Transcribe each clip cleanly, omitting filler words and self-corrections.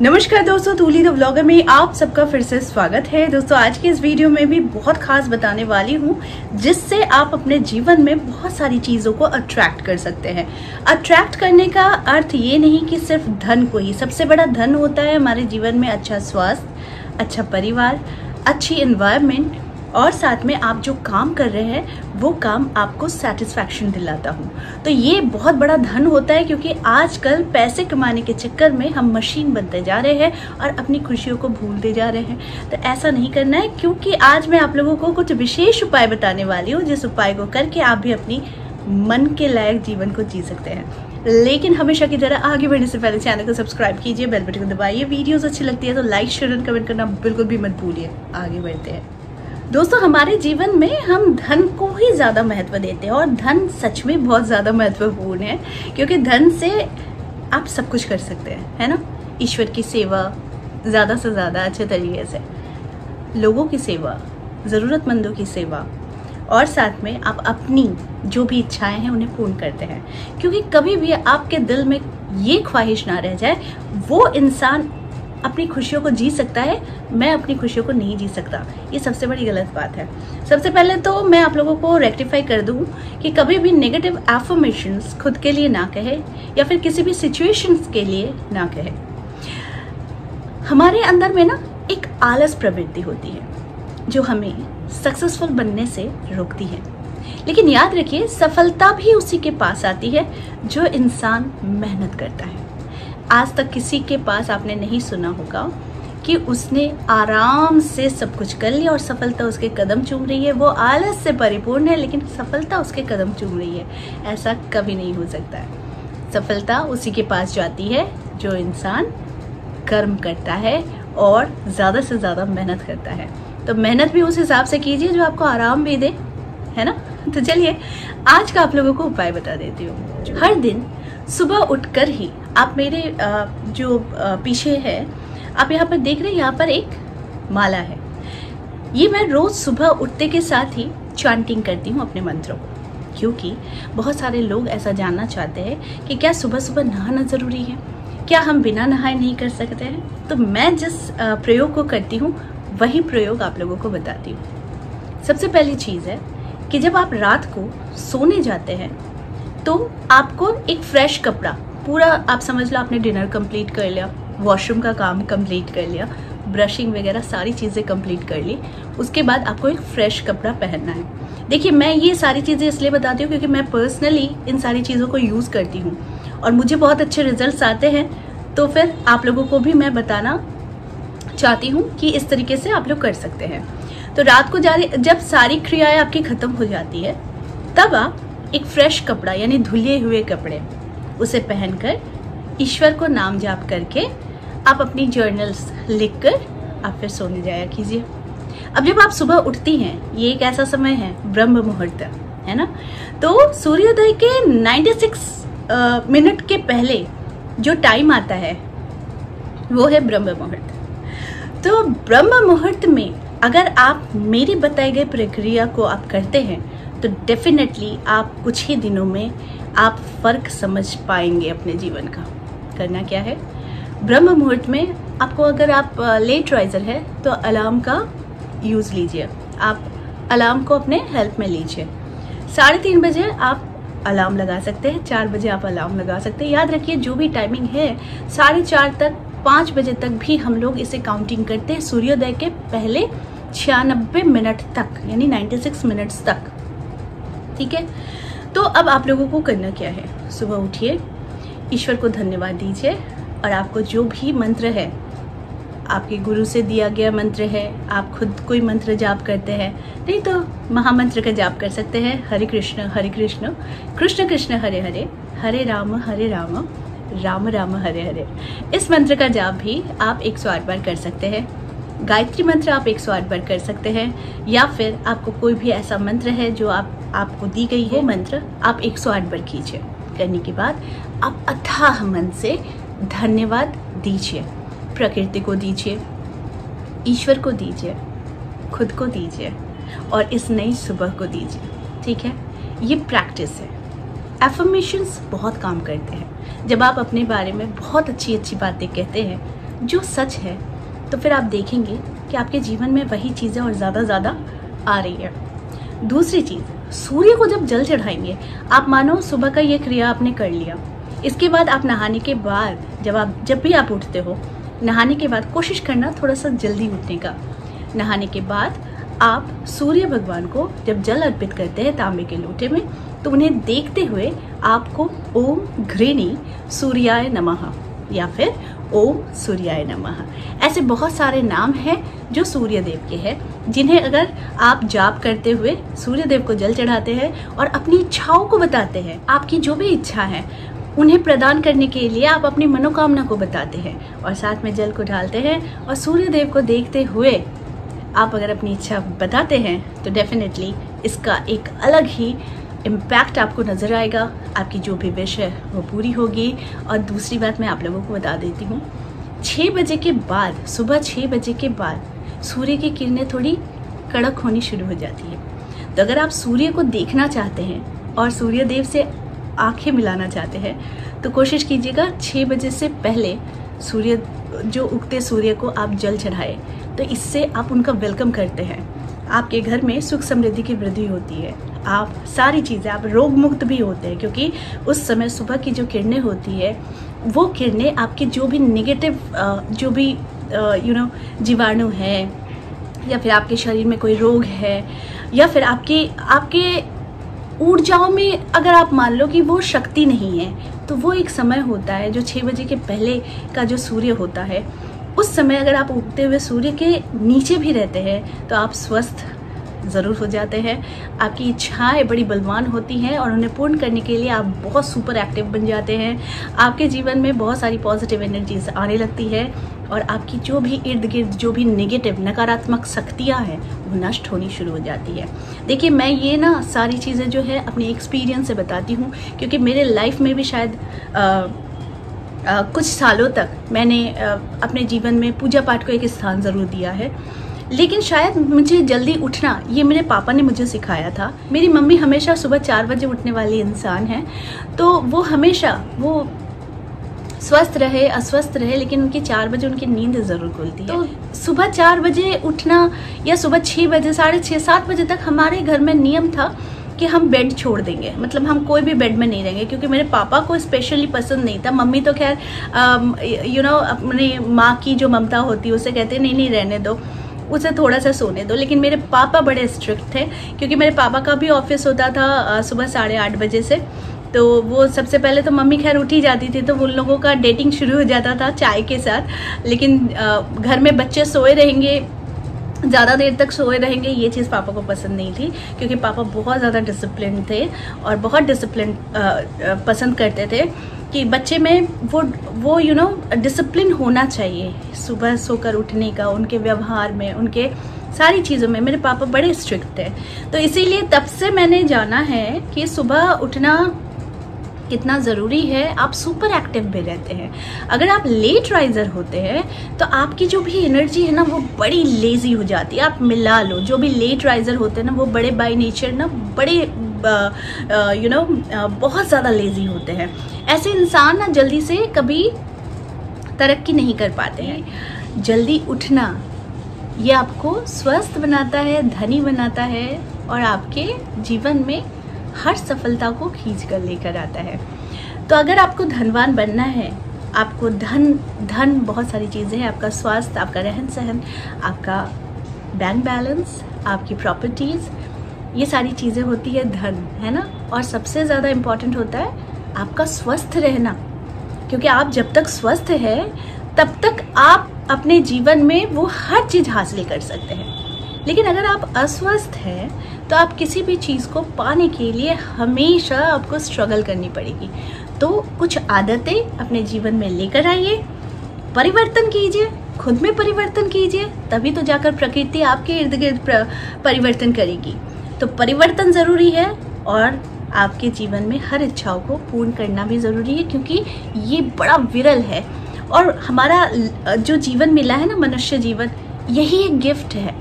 नमस्कार दोस्तों, तूली the vlogger में आप सबका फिर से स्वागत है। दोस्तों आज की इस वीडियो में भी बहुत खास बताने वाली हूँ जिससे आप अपने जीवन में बहुत सारी चीज़ों को अट्रैक्ट कर सकते हैं। अट्रैक्ट करने का अर्थ ये नहीं कि सिर्फ धन को ही, सबसे बड़ा धन होता है हमारे जीवन में अच्छा स्वास्थ्य, अच्छा परिवार, अच्छी एनवायरनमेंट और साथ में आप जो काम कर रहे हैं वो काम आपको सेटिस्फैक्शन दिलाता हूँ। तो ये बहुत बड़ा धन होता है क्योंकि आजकल पैसे कमाने के चक्कर में हम मशीन बनते जा रहे हैं और अपनी खुशियों को भूलते जा रहे हैं। तो ऐसा नहीं करना है क्योंकि आज मैं आप लोगों को कुछ विशेष उपाय बताने वाली हूँ जिस उपाय को करके आप भी अपनी मन के लायक जीवन को जी सकते हैं। लेकिन हमेशा की तरह आगे बढ़ने से पहले चैनल को सब्सक्राइब कीजिए, बेल बटन को दबाइए। वीडियोस अच्छी लगती है तो लाइक, शेयर और कमेंट करना बिल्कुल भी मत भूलिए। आगे बढ़ते हैं दोस्तों। हमारे जीवन में हम धन को ही ज़्यादा महत्व देते हैं और धन सच में बहुत ज़्यादा महत्वपूर्ण है क्योंकि धन से आप सब कुछ कर सकते हैं, है ना। ईश्वर की सेवा ज़्यादा से ज़्यादा अच्छे तरीके से, लोगों की सेवा, ज़रूरतमंदों की सेवा और साथ में आप अपनी जो भी इच्छाएं हैं उन्हें पूर्ण करते हैं। क्योंकि कभी भी आपके दिल में ये ख्वाहिश ना रह जाए, वो इंसान अपनी खुशियों को जी सकता है, मैं अपनी खुशियों को नहीं जी सकता। ये सबसे बड़ी गलत बात है। सबसे पहले तो मैं आप लोगों को रेक्टिफाई कर दूं कि कभी भी नेगेटिव एफर्मेशंस खुद के लिए ना कहे या फिर किसी भी सिचुएशंस के लिए ना कहे। हमारे अंदर में ना एक आलस प्रवृत्ति होती है जो हमें सक्सेसफुल बनने से रोकती है। लेकिन याद रखिए, सफलता भी उसी के पास आती है जो इंसान मेहनत करता है। आज तक किसी के पास आपने नहीं सुना होगा कि उसने आराम से सब कुछ कर लिया और सफलता उसके कदम चूम रही है। वो आलस से परिपूर्ण है लेकिन सफलता उसके कदम चूम रही है। ऐसा कभी नहीं हो सकता है। सफलता उसी के पास जाती है जो इंसान कर्म करता है और ज़्यादा से ज़्यादा मेहनत करता है। तो मेहनत भी उस हिसाब से कीजिए जो आपको आराम भी दे, है ना। तो चलिए आज का आप लोगों को उपाय बता देती हूँ। हर दिन सुबह उठकर ही आप मेरे जो पीछे है आप यहाँ पर देख रहे हैं, यहाँ पर एक माला है। ये मैं रोज सुबह उठते के साथ ही चैंटिंग करती हूँ अपने मंत्रों को, क्योंकि बहुत सारे लोग ऐसा जानना चाहते हैं कि क्या सुबह सुबह नहाना ज़रूरी है, क्या हम बिना नहाए नहीं कर सकते हैं। तो मैं जिस प्रयोग को करती हूँ वही प्रयोग आप लोगों को बताती हूँ। सबसे पहली चीज़ है कि जब आप रात को सोने जाते हैं तो आपको एक फ्रेश कपड़ा, पूरा आप समझ लो आपने डिनर कंप्लीट कर लिया, वॉशरूम का काम कंप्लीट कर लिया, ब्रशिंग वगैरह सारी चीज़ें कंप्लीट कर ली, उसके बाद आपको एक फ्रेश कपड़ा पहनना है। देखिए, मैं ये सारी चीज़ें इसलिए बताती हूँ क्योंकि मैं पर्सनली इन सारी चीज़ों को यूज़ करती हूँ और मुझे बहुत अच्छे रिजल्ट्स आते हैं। तो फिर आप लोगों को भी मैं बताना चाहती हूँ कि इस तरीके से आप लोग कर सकते हैं। तो रात को जब सारी क्रियाएँ आपकी ख़त्म हो जाती है तब आप एक फ्रेश कपड़ा यानी धुले हुए कपड़े उसे पहनकर ईश्वर को नाम जाप करके आप अपनी जर्नल्स लिखकर आप फिर सोने जाया कीजिए। अब जब आप सुबह उठती हैं, ये एक ऐसा समय है ब्रह्म मुहूर्त, है ना। तो सूर्योदय के 96 मिनट के पहले जो टाइम आता है वो है ब्रह्म मुहूर्त। तो ब्रह्म मुहूर्त में अगर आप मेरी बताई गई प्रक्रिया को आप करते हैं तो डेफिनेटली आप कुछ ही दिनों में आप फर्क समझ पाएंगे अपने जीवन का। करना क्या है, ब्रह्म मुहूर्त में आपको, अगर आप लेट राइजर है तो अलार्म का यूज़ लीजिए। आप अलार्म को अपने हेल्प में लीजिए। 3:30 बजे आप अलार्म लगा सकते हैं, 4 बजे आप अलार्म लगा सकते हैं। याद रखिए जो भी टाइमिंग है 4:30 तक, 5 बजे तक भी हम लोग इसे काउंटिंग करते हैं सूर्योदय के पहले 96 मिनट तक, यानी 96 मिनट्स तक, ठीक है। तो अब आप लोगों को करना क्या है, सुबह उठिए, ईश्वर को धन्यवाद दीजिए और आपको जो भी मंत्र है, आपके गुरु से दिया गया मंत्र है, आप खुद कोई मंत्र जाप करते हैं, नहीं तो महामंत्र का जाप कर सकते हैं, हरे कृष्ण कृष्ण कृष्ण हरे हरे, हरे राम राम राम हरे हरे। इस मंत्र का जाप भी आप 108 बार कर सकते हैं। गायत्री मंत्र आप 108 बार कर सकते हैं, या फिर आपको कोई भी ऐसा मंत्र है जो आपको दी गई है, मंत्र आप 108 बार कीजिए। करने के बाद आप अथाह मन से धन्यवाद दीजिए, प्रकृति को दीजिए, ईश्वर को दीजिए, खुद को दीजिए और इस नई सुबह को दीजिए, ठीक है। ये प्रैक्टिस है। एफर्मेशंस बहुत काम करते हैं। जब आप अपने बारे में बहुत अच्छी अच्छी बातें कहते हैं जो सच है, तो फिर आप देखेंगे कि आपके जीवन में वही चीज़ें और ज़्यादा आ रही है। दूसरी चीज़, सूर्य को जब जल चढ़ाएंगे, आप मानो सुबह का ये क्रिया आपने कर लिया, इसके बाद आप नहाने के बाद जब भी आप उठते हो, नहाने के बाद कोशिश करना थोड़ा सा जल्दी उठने का। नहाने के बाद आप सूर्य भगवान को जब जल अर्पित करते हैं तांबे के लोटे में, तो उन्हें देखते हुए आपको ओम घृणी सूर्याय नमः या फिर ओम सूर्याय नमः, ऐसे बहुत सारे नाम हैं जो सूर्य देव के हैं, जिन्हें अगर आप जाप करते हुए सूर्य देव को जल चढ़ाते हैं और अपनी इच्छाओं को बताते हैं, आपकी जो भी इच्छा है उन्हें प्रदान करने के लिए आप अपनी मनोकामना को बताते हैं और साथ में जल को डालते हैं और सूर्य देव को देखते हुए आप अगर अपनी इच्छा बताते हैं, तो डेफिनेटली इसका एक अलग ही इम्पैक्ट आपको नज़र आएगा। आपकी जो भी विश है वो पूरी होगी। और दूसरी बात मैं आप लोगों को बता देती हूँ, 6 बजे के बाद, सुबह 6 बजे के बाद सूर्य की किरणें थोड़ी कड़क होनी शुरू हो जाती है। तो अगर आप सूर्य को देखना चाहते हैं और सूर्य देव से आंखें मिलाना चाहते हैं, तो कोशिश कीजिएगा 6 बजे से पहले जो उगते सूर्य को आप जल चढ़ाए। तो इससे आप उनका वेलकम करते हैं, आपके घर में सुख समृद्धि की वृद्धि होती है, आप सारी चीज़ें, आप रोग मुक्त भी होते हैं, क्योंकि उस समय सुबह की जो किरणें होती है वो किरणें आपके जो भी नेगेटिव जो भी जीवाणु है, या फिर आपके शरीर में कोई रोग है, या फिर आपके ऊर्जाओं में अगर आप मान लो कि वो शक्ति नहीं है, तो वो एक समय होता है जो 6 बजे के पहले का जो सूर्य होता है, उस समय अगर आप उगते हुए सूर्य के नीचे भी रहते हैं तो आप स्वस्थ ज़रूर हो जाते हैं। आपकी इच्छाएं बड़ी बलवान होती हैं और उन्हें पूर्ण करने के लिए आप बहुत सुपर एक्टिव बन जाते हैं। आपके जीवन में बहुत सारी पॉजिटिव एनर्जीज आने लगती है और आपकी जो भी इर्द गिर्द जो भी नेगेटिव नकारात्मक शक्तियाँ हैं वो नष्ट होनी शुरू हो जाती है। देखिए, मैं ये ना सारी चीज़ें जो है अपने एक्सपीरियंस से बताती हूँ, क्योंकि मेरे लाइफ में भी शायद कुछ सालों तक मैंने अपने जीवन में पूजा पाठ को एक स्थान ज़रूर दिया है, लेकिन शायद मुझे जल्दी उठना ये मेरे पापा ने मुझे सिखाया था। मेरी मम्मी हमेशा सुबह 4 बजे उठने वाली इंसान है, तो वो हमेशा वो स्वस्थ रहे अस्वस्थ रहे, लेकिन उनकी 4 बजे उनकी नींद ज़रूर खुलती है। तो सुबह 4 बजे उठना या सुबह 6 बजे 6:30 7 बजे तक हमारे घर में नियम था कि हम बेड छोड़ देंगे, मतलब हम कोई भी बेड में नहीं रहेंगे, क्योंकि मेरे पापा को स्पेशली पसंद नहीं था। मम्मी तो खैर अपनी माँ की जो ममता होती है उसे कहते नहीं रहने दो, उसे थोड़ा सा सोने दो। लेकिन मेरे पापा बड़े स्ट्रिक्ट थे, क्योंकि मेरे पापा का भी ऑफिस होता था सुबह 8:30 बजे से, तो वो सबसे पहले तो मम्मी खैर उठी जाती थी, तो उन लोगों का डेटिंग शुरू हो जाता था चाय के साथ। लेकिन घर में बच्चे सोए रहेंगे, ज़्यादा देर तक सोए रहेंगे, ये चीज़ पापा को पसंद नहीं थी, क्योंकि पापा बहुत ज़्यादा डिसिप्लिन थे और बहुत डिसिप्लिन पसंद करते थे कि बच्चे में वो डिसिप्लिन होना चाहिए सुबह सोकर उठने का, उनके व्यवहार में, उनके सारी चीज़ों में। मेरे पापा बड़े स्ट्रिक्ट थे, तो इसीलिए तब से मैंने जाना है कि सुबह उठना कितना ज़रूरी है। आप सुपर एक्टिव भी रहते हैं। अगर आप लेट राइजर होते हैं तो आपकी जो भी एनर्जी है ना वो बड़ी लेजी हो जाती है। आप मिला लो, जो भी लेट राइजर होते हैं ना वो बड़े बाय नेचर ना बड़े बहुत ज़्यादा लेजी होते हैं। ऐसे इंसान ना जल्दी से कभी तरक्की नहीं कर पाते हैं। जल्दी उठना ये आपको स्वस्थ बनाता है, धनी बनाता है और आपके जीवन में हर सफलता को खींच कर लेकर आता है। तो अगर आपको धनवान बनना है, आपको धन बहुत सारी चीज़ें हैं, आपका स्वास्थ्य, आपका रहन सहन, आपका बैंक बैलेंस, आपकी प्रॉपर्टीज़, ये सारी चीज़ें होती है धन, है ना। और सबसे ज़्यादा इम्पॉर्टेंट होता है आपका स्वस्थ रहना, क्योंकि आप जब तक स्वस्थ है तब तक आप अपने जीवन में वो हर चीज़ हासिल कर सकते हैं। लेकिन अगर आप अस्वस्थ हैं तो आप किसी भी चीज़ को पाने के लिए हमेशा आपको स्ट्रगल करनी पड़ेगी। तो कुछ आदतें अपने जीवन में लेकर आइए, परिवर्तन कीजिए, खुद में परिवर्तन कीजिए, तभी तो जाकर प्रकृति आपके इर्द गिर्द परिवर्तन करेगी। तो परिवर्तन ज़रूरी है और आपके जीवन में हर इच्छाओं को पूर्ण करना भी ज़रूरी है, क्योंकि ये बड़ा विरल है। और हमारा जो जीवन मिला है ना, मनुष्य जीवन, यही एक गिफ्ट है।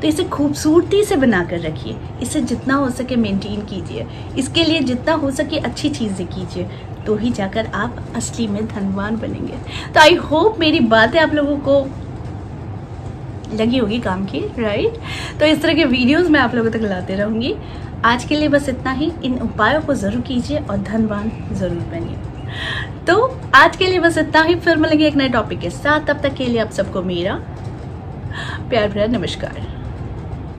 तो इसे खूबसूरती से बना कर रखिए, इसे जितना हो सके मेंटेन कीजिए, इसके लिए जितना हो सके अच्छी चीज़ें कीजिए, तो ही जाकर आप असली में धनवान बनेंगे। तो आई होप मेरी बातें आप लोगों को लगी होगी काम की, राइट। तो इस तरह के वीडियोस मैं आप लोगों तक लाते रहूँगी। आज के लिए बस इतना ही। इन उपायों को ज़रूर कीजिए और धनवान ज़रूर बनिए। तो आज के लिए बस इतना ही, फिर मिलेंगे एक नए टॉपिक के साथ। तब तक के लिए आप सबको मेरा प्यार भरा नमस्कार।